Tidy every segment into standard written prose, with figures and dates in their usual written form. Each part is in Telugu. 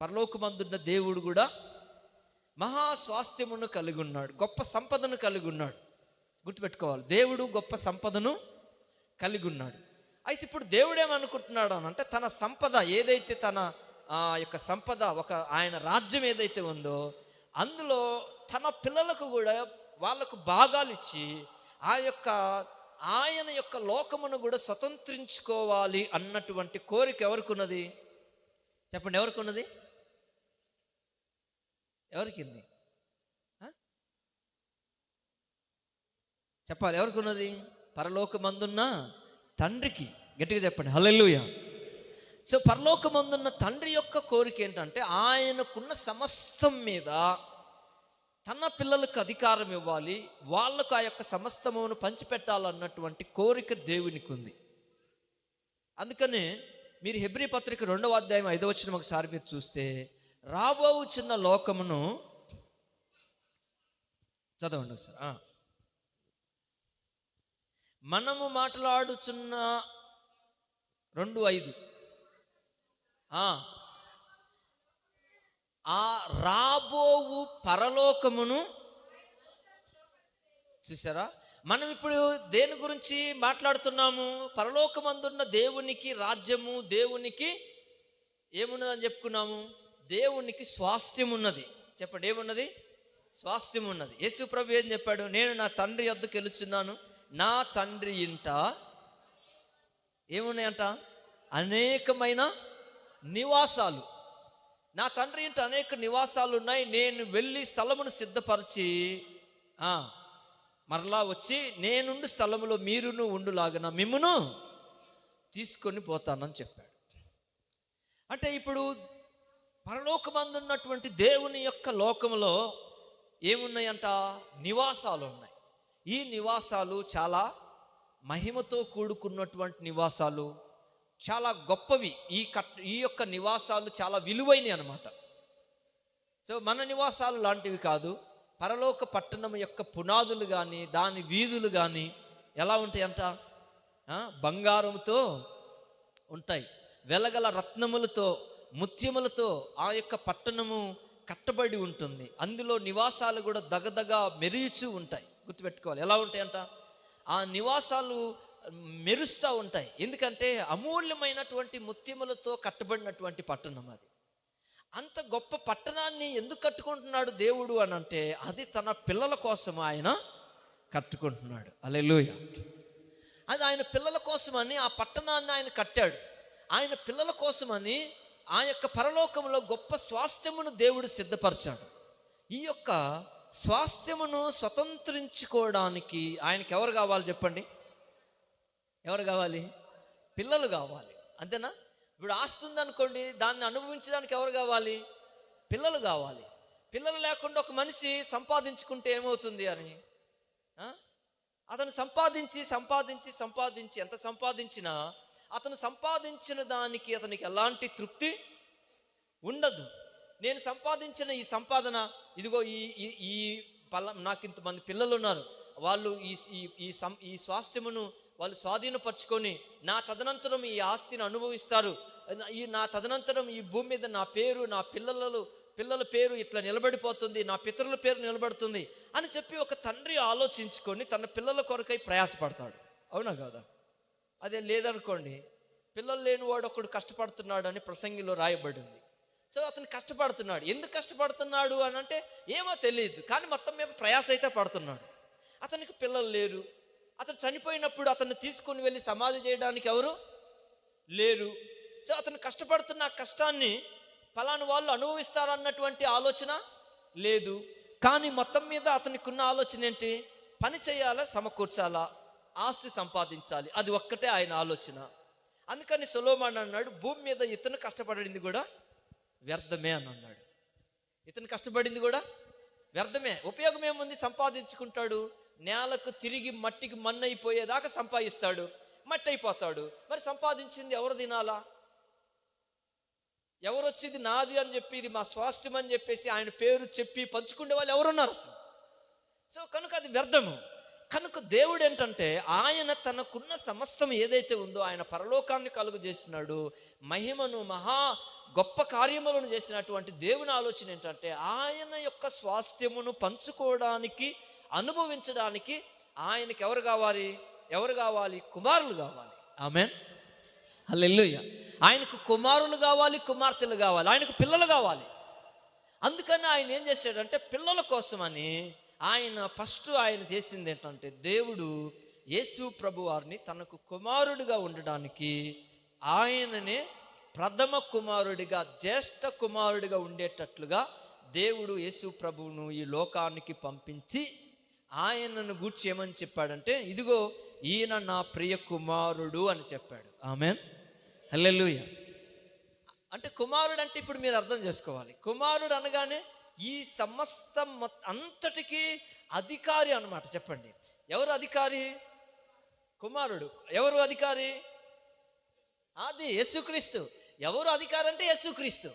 పరలోకమందున్న దేవుడు కూడా మహా స్వాస్థ్యమును కలిగి ఉన్నాడు, గొప్ప సంపదను కలిగి ఉన్నాడు. గుర్తుపెట్టుకోవాలి, దేవుడు గొప్ప సంపదను కలిగి ఉన్నాడు. అయితే ఇప్పుడు దేవుడు ఏమనుకుంటున్నాడు అని అంటే, తన సంపద ఏదైతే, తన యొక్క సంపద, ఒక ఆయన రాజ్యం ఏదైతే ఉందో అందులో తన పిల్లలకు కూడా వాళ్ళకు భాగాలు ఇచ్చి ఆయన యొక్క లోకమును కూడా స్వతంత్రించుకోవాలి అన్నటువంటి కోరిక ఎవరికి ఉన్నది? చెప్పండి, ఎవరికి ఉన్నది? ఎవరికింది చెప్పాలి, ఎవరికి ఉన్నది? పరలోకమందున్న తండ్రికి. గట్టిగా చెప్పండి, హల్లెలూయా. సో పరలోకమందున్న తండ్రి యొక్క కోరిక ఏంటంటే, ఆయనకున్న సమస్తం మీద తన పిల్లలకు అధికారం ఇవ్వాలి, వాళ్ళకు ఆ యొక్క సమస్తమును పంచిపెట్టాలన్నటువంటి కోరిక దేవునికి ఉంది. అందుకనే మీరు హెబ్రీ పత్రిక 2వ అధ్యాయం 5వ వచనం ఒకసారి మీరు చూస్తే, రాబోచున్న లోకమును చదవండి ఒకసారి. మనము మాట్లాడుచున్న 2:5 ఆ రాబోవు పరలోకమును చూసారా? మనం ఇప్పుడు దేని గురించి మాట్లాడుతున్నాము? పరలోకమందున్న దేవునికి రాజ్యము, దేవునికి ఏమున్నదని చెప్పుకున్నాము? దేవునికి స్వాస్థ్యం ఉన్నది. చెప్పండి, ఏమున్నది? స్వాస్థ్యం ఉన్నది. యేసు ప్రభు ఏం చెప్పాడు? నేను నా తండ్రి యొద్దకు వెళుచున్నాను, నా తండ్రి ఇంట ఏమున్నాయంట? అనేకమైన నివాసాలు. నా తండ్రి ఇంట అనేక నివాసాలు ఉన్నాయి, నేను వెళ్ళి స్థలమును సిద్ధపరిచి మరలా వచ్చి నేనుండు స్థలములో మీరును ఉండులాగన మిమ్మును తీసుకొని పోతానని చెప్పాడు. అంటే ఇప్పుడు పరలోకమందున్నటువంటి దేవుని యొక్క లోకములో ఏమున్నాయంట? నివాసాలు ఉన్నాయి. ఈ నివాసాలు చాలా మహిమతో కూడుకున్నటువంటి నివాసాలు, చాలా గొప్పవి. ఈ యొక్క నివాసాలు చాలా విలువైనవి అన్నమాట. సో మన నివాసాలు లాంటివి కాదు. పరలోక పట్టణం యొక్క పునాదులు కానీ, దాని వీధులు కానీ ఎలా ఉంటాయంట? బంగారంతో ఉంటాయి, వెలగల రత్నములతో, ముత్యములతో ఆ యొక్క పట్టణము కట్టబడి ఉంటుంది. అందులో నివాసాలు కూడా దగదగా మెరుచు ఉంటాయి. గుర్తుపెట్టుకోవాలి, ఎలా ఉంటాయంట? ఆ నివాసాలు మెరుస్తూ ఉంటాయి. ఎందుకంటే అమూల్యమైనటువంటి ముత్యములతో కట్టబడినటువంటి పట్టణం అది. అంత గొప్ప పట్టణాన్ని ఎందుకు కట్టుకుంటున్నాడు దేవుడు అని అంటే, అది తన పిల్లల కోసం ఆయన కట్టుకుంటున్నాడు. హల్లెలూయా. అది ఆయన పిల్లల కోసమని ఆ పట్టణాన్ని ఆయన కట్టాడు. ఆయన పిల్లల కోసమని ఆ యొక్క పరలోకంలో గొప్ప స్వాస్థ్యమును దేవుడు సిద్ధపరిచాడు. ఈ యొక్క స్వాస్థ్యమును స్వతంత్రించుకోవడానికి ఆయనకి ఎవరు కావాలి చెప్పండి? ఎవరు కావాలి? పిల్లలు కావాలి. అంతేనా? ఇప్పుడు ఆస్తి ఉందనుకోండి, దాన్ని అనుభవించడానికి ఎవరు కావాలి? పిల్లలు కావాలి. పిల్లలు లేకుండా ఒక మనిషి సంపాదించుకుంటే ఏమవుతుంది అని, అతను సంపాదించి సంపాదించి సంపాదించి ఎంత సంపాదించినా అతను సంపాదించిన దానికి అతనికి ఎలాంటి తృప్తి ఉండదు. నేను సంపాదించిన ఈ సంపాదన, ఇదిగో ఈ నాకు ఇంతమంది పిల్లలు ఉన్నారు, వాళ్ళు ఈ స్వాస్థ్యమును వాళ్ళు స్వాధీనపరచుకొని నా తదనంతరం ఈ ఆస్తిని అనుభవిస్తారు, నా తదనంతరం ఈ భూమి మీద నా పేరు, నా పిల్లల పేరు ఇట్లా నిలబడిపోతుంది, నా పితరుల పేరు నిలబడుతుంది అని చెప్పి ఒక తండ్రి ఆలోచించుకొని తన పిల్లల కొరకై ప్రయాసపడతాడు. అవునా కాదా? అదే లేదనుకోండి, పిల్లలు లేని వాడు ఒకడు కష్టపడుతున్నాడు అని ప్రసంగిలో రాయబడింది. సో అతను కష్టపడుతున్నాడు. ఎందుకు కష్టపడుతున్నాడు అని అంటే ఏమో తెలియదు, కానీ మొత్తం మీద ప్రయాస అయితే పడుతున్నాడు. అతనికి పిల్లలు లేరు. అతను చనిపోయినప్పుడు అతన్ని తీసుకొని వెళ్ళి సమాధి చేయడానికి ఎవరు లేరు. సో అతను కష్టపడుతున్న కష్టాన్ని ఫలానా వాళ్ళు అనుభవిస్తారన్నటువంటి ఆలోచన లేదు. కానీ మొత్తం మీద అతనికి ఉన్న ఆలోచన ఏంటి? పని చేయాలా, సమకూర్చాలా, ఆస్తి సంపాదించాలి, అది ఒక్కటే ఆయన ఆలోచన. అందుకని సొలొమోను అన్నాడు, భూమి మీద ఇతను కష్టపడింది కూడా వ్యర్థమే అని అన్నాడు. ఇతను కష్టపడింది కూడా వ్యర్థమే. ఉపయోగం ఏముంది? సంపాదించుకుంటాడు, నేలకు తిరిగి మట్టికి మన్నైపోయేదాకా సంపాదిస్తాడు, మట్టి అయిపోతాడు. మరి సంపాదించింది ఎవరు తినాలా? ఎవరు వచ్చింది నాది అని చెప్పి, ఇది మా స్వాస్థ్యం అని చెప్పేసి ఆయన పేరు చెప్పి పంచుకునే వాళ్ళు ఎవరున్నారు అసలు? సో కనుక అది వ్యర్థము. కనుక దేవుడు ఏంటంటే, ఆయన తనకున్న సమస్తం ఏదైతే ఉందో ఆయన పరలోకాన్ని కలుగు చేసినాడు, మహిమను, మహా గొప్ప కార్యములను చేసినటువంటి దేవుని ఆలోచన ఏంటంటే ఆయన యొక్క స్వాస్థ్యమును పంచుకోవడానికి, అనుభవించడానికి ఆయనకి ఎవరు కావాలి? కుమారులు కావాలి. ఆమేన్, హల్లెలూయా. ఆయనకు కుమారులు కావాలి, కుమార్తెలు కావాలి, ఆయనకు పిల్లలు కావాలి. అందుకని ఆయన ఏం చేశాడంటే పిల్లల కోసమని ఆయన చేసింది ఏంటంటే దేవుడు యేసు ప్రభు వారిని తనకు కుమారుడిగా ఉండడానికి ఆయననే ప్రథమ కుమారుడిగా, జ్యేష్ఠ కుమారుడిగా ఉండేటట్లుగా దేవుడు యేసు ప్రభువును ఈ లోకానికి పంపించి ఆయనను గూర్చి ఏమని చెప్పాడంటే, ఇదిగో ఈయన నా ప్రియ కుమారుడు అని చెప్పాడు. ఆమేన్, హల్లెలూయా. అంటే కుమారుడు అంటే ఇప్పుడు మీరు అర్థం చేసుకోవాలి, కుమారుడు అనగానే ఈ సమస్తం అంతటికి అధికారి అన్నమాట. చెప్పండి, ఎవరు అధికారి? కుమారుడు. ఎవరు అధికారి? అది యేసుక్రీస్తు. ఎవరు అధికారి అంటే యేసుక్రీస్తు.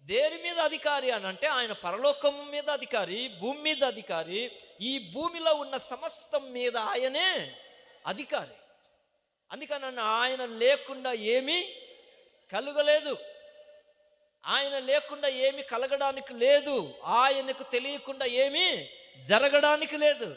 దేని మీద అధికారి అని అంటే ఆయన పరలోకం మీద అధికారి, భూమి మీద అధికారి, ఈ భూమిలో ఉన్న సమస్తం మీద ఆయనే అధికారి. అందుకని ఆయన లేకుండా ఏమీ కలుగలేదు, ఆయన లేకుండా ఏమి కలగడానికి లేదు, ఆయనకు తెలియకుండా ఏమీ జరగడానికి లేదు.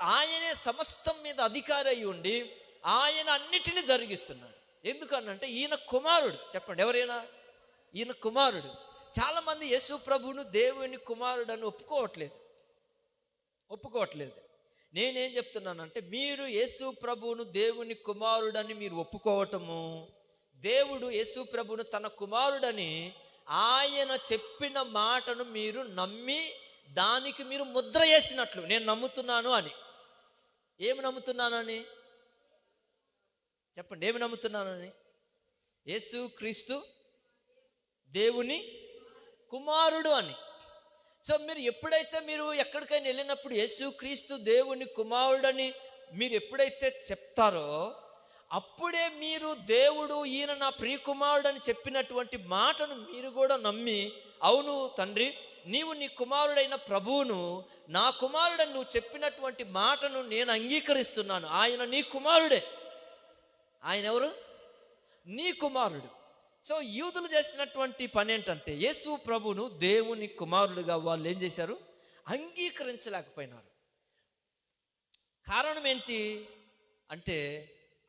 ఆయనే సమస్తం మీద అధికారి అయి ఉండి ఆయన అన్నిటినీ జరిగిస్తున్నాడు. ఎందుకనంటే ఈయన కుమారుడు. చెప్పండి, ఎవరైనా ఈయన కుమారుడు. చాలామంది యేసు ప్రభువును దేవుని కుమారుడు అని ఒప్పుకోవట్లేదు. నేనేం చెప్తున్నానంటే మీరు యేసు ప్రభువును దేవుని కుమారుడని మీరు ఒప్పుకోవటము, దేవుడు యేసు ప్రభువును తన కుమారుడని ఆయన చెప్పిన మాటను మీరు నమ్మి దానికి మీరు ముద్ర వేసినట్లు. నేను నమ్ముతున్నాను అని. ఏమి నమ్ముతున్నానని చెప్పండి, ఏమి నమ్ముతున్నానని? యేసు క్రీస్తు దేవుని కుమారుడు అని. సో మీరు ఎప్పుడైతే మీరు ఎక్కడికైనా వెళ్ళినప్పుడు యేసు క్రీస్తు దేవుని కుమారుడని మీరు ఎప్పుడైతే చెప్తారో అప్పుడే మీరు దేవుడు ఈయన నా ప్రియకుమారుడు అని చెప్పినటువంటి మాటను మీరు కూడా నమ్మి, అవును తండ్రి, నీవు నీ కుమారుడైన ప్రభువును నా కుమారుడని నువ్వు చెప్పినటువంటి మాటను నేను అంగీకరిస్తున్నాను. ఆయన నీ కుమారుడే. ఆయన ఎవరు? నీ కుమారుడు. సో యూదులు చేసినటువంటి పని ఏంటంటే యేసు ప్రభువును దేవుని కుమారుడుగా వాళ్ళు ఏం చేశారు? అంగీకరించలేకపోయినారు. కారణం ఏంటి అంటే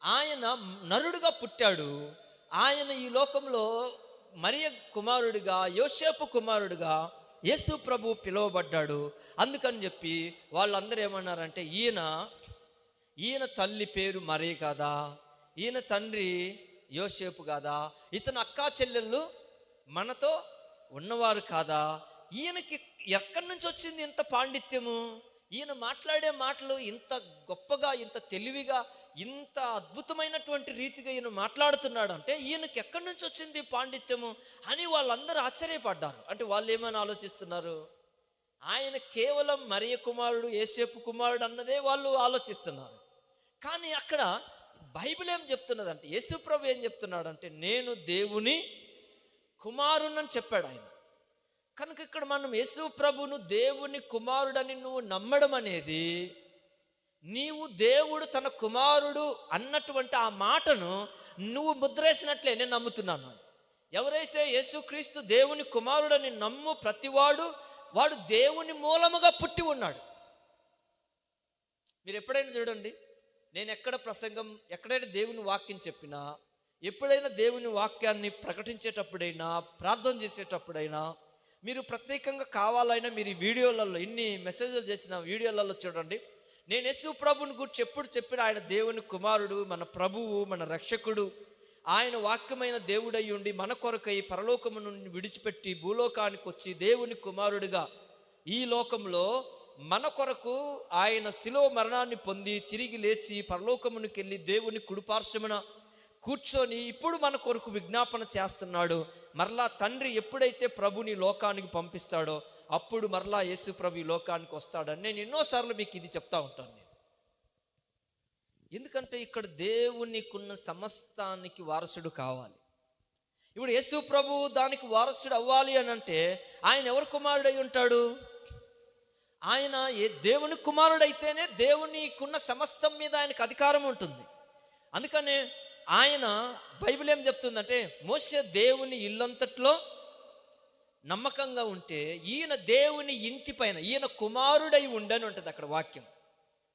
ఆయన నరుడుగా పుట్టాడు, ఆయన ఈ లోకంలో మరియ కుమారుడిగా, యోసేపు కుమారుడిగా యేసు ప్రభు పిలువబడ్డాడు. అందుకని చెప్పి వాళ్ళందరూ ఏమన్నారంటే ఈయన తల్లి పేరు మరియ కాదా, ఈయన తండ్రి యోసేపు కాదా, ఇతను అక్కా చెల్లెళ్ళు మనతో ఉన్నవారు కాదా, ఈయనకి ఎక్కడి నుంచి వచ్చింది ఇంత పాండిత్యము, ఈయన మాట్లాడే మాటలు ఇంత గొప్పగా, ఇంత తెలివిగా, ఇంత అద్భుతమైనటువంటి రీతిగా ఈయన మాట్లాడుతున్నాడు అంటే ఈయనకి ఎక్కడి నుంచి వచ్చింది పాండిత్యము అని వాళ్ళందరూ ఆశ్చర్యపడ్డారు. అంటే వాళ్ళు ఏమని ఆలోచిస్తున్నారు? ఆయన కేవలం మరియ కుమారుడు, యేసేపు కుమారుడు అన్నదే వాళ్ళు ఆలోచిస్తున్నారు. కానీ అక్కడ బైబిల్ ఏం చెప్తున్నదంటే, యేసుప్రభు ఏం చెప్తున్నాడంటే నేను దేవుని కుమారుణ్ణని చెప్పాడు ఆయన. కనుక ఇక్కడ మనం యేసు ప్రభును దేవుని కుమారుడని నువ్వు నమ్మడం అనేది, నీవు దేవుడు తన కుమారుడు అన్నటువంటి ఆ మాటను నువ్వు ముద్రేసినట్లే నేను నమ్ముతున్నాను. ఎవరైతే యేసుక్రీస్తు దేవుని కుమారుడని నమ్ము ప్రతివాడు వాడు దేవుని మూలముగా పుట్టి ఉన్నాడు. మీరు ఎప్పుడైనా చూడండి, నేను ఎక్కడైనా దేవుని వాక్యం చెప్పినా, ఎప్పుడైనా దేవుని వాక్యాన్ని ప్రకటించేటప్పుడైనా, ప్రార్థన చేసేటప్పుడైనా, మీరు ప్రత్యేకంగా కావాలైనా మీరు ఈ వీడియోలలో ఇన్ని మెసేజ్లు చేసిన వీడియోలలో చూడండి, నేను యేసు ప్రభుని గురించి ఎప్పుడు చెప్పిన ఆయన దేవుని కుమారుడు, మన ప్రభువు, మన రక్షకుడు, ఆయన వాక్యమైన దేవుడై ఉండి మన కొరకై పరలోకము నుండి విడిచిపెట్టి భూలోకానికి వచ్చి దేవుని కుమారుడిగా ఈ లోకంలో మన కొరకు ఆయన శిలువ మరణాన్ని పొంది తిరిగి లేచి పరలోకమునికి వెళ్ళి దేవుని కుడిపార్శ్వమున కూర్చొని ఇప్పుడు మన కొరకు విజ్ఞాపన చేస్తున్నాడు. మరలా తండ్రి ఎప్పుడైతే ప్రభుని లోకానికి పంపిస్తాడో అప్పుడు మరలా యేసు ప్రభు ఈ లోకానికి వస్తాడని నేను ఎన్నోసార్లు మీకు ఇది చెప్తా ఉంటాను. ఎందుకంటే ఇక్కడ దేవునికున్న సమస్తానికి వారసుడు కావాలి. ఇప్పుడు యేసు ప్రభు దానికి వారసుడు అవ్వాలి అని అంటే ఆయన ఎవరు కుమారుడై ఉంటాడు? ఆయన దేవుని కుమారుడైతేనే దేవునికున్న సమస్తం మీద ఆయనకు అధికారం ఉంటుంది. అందుకనే ఆయన బైబిల్ ఏం చెప్తుందంటే మోషే దేవుని ఇల్లంతట్లో నమ్మకంగా ఉంటే ఈయన దేవుని ఇంటి పైన ఈయన కుమారుడై ఉండని ఉంటుంది అక్కడ వాక్యం.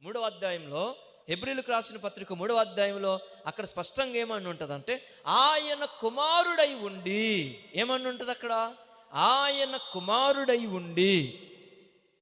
3వ అధ్యాయంలో, హెబ్రీయులకు రాసిన పత్రిక 3వ అధ్యాయంలో అక్కడ స్పష్టంగా ఏమని ఉంటుంది అంటే ఆయన కుమారుడై ఉండి, ఏమని ఉంటుంది అక్కడ, ఆయన కుమారుడై ఉండి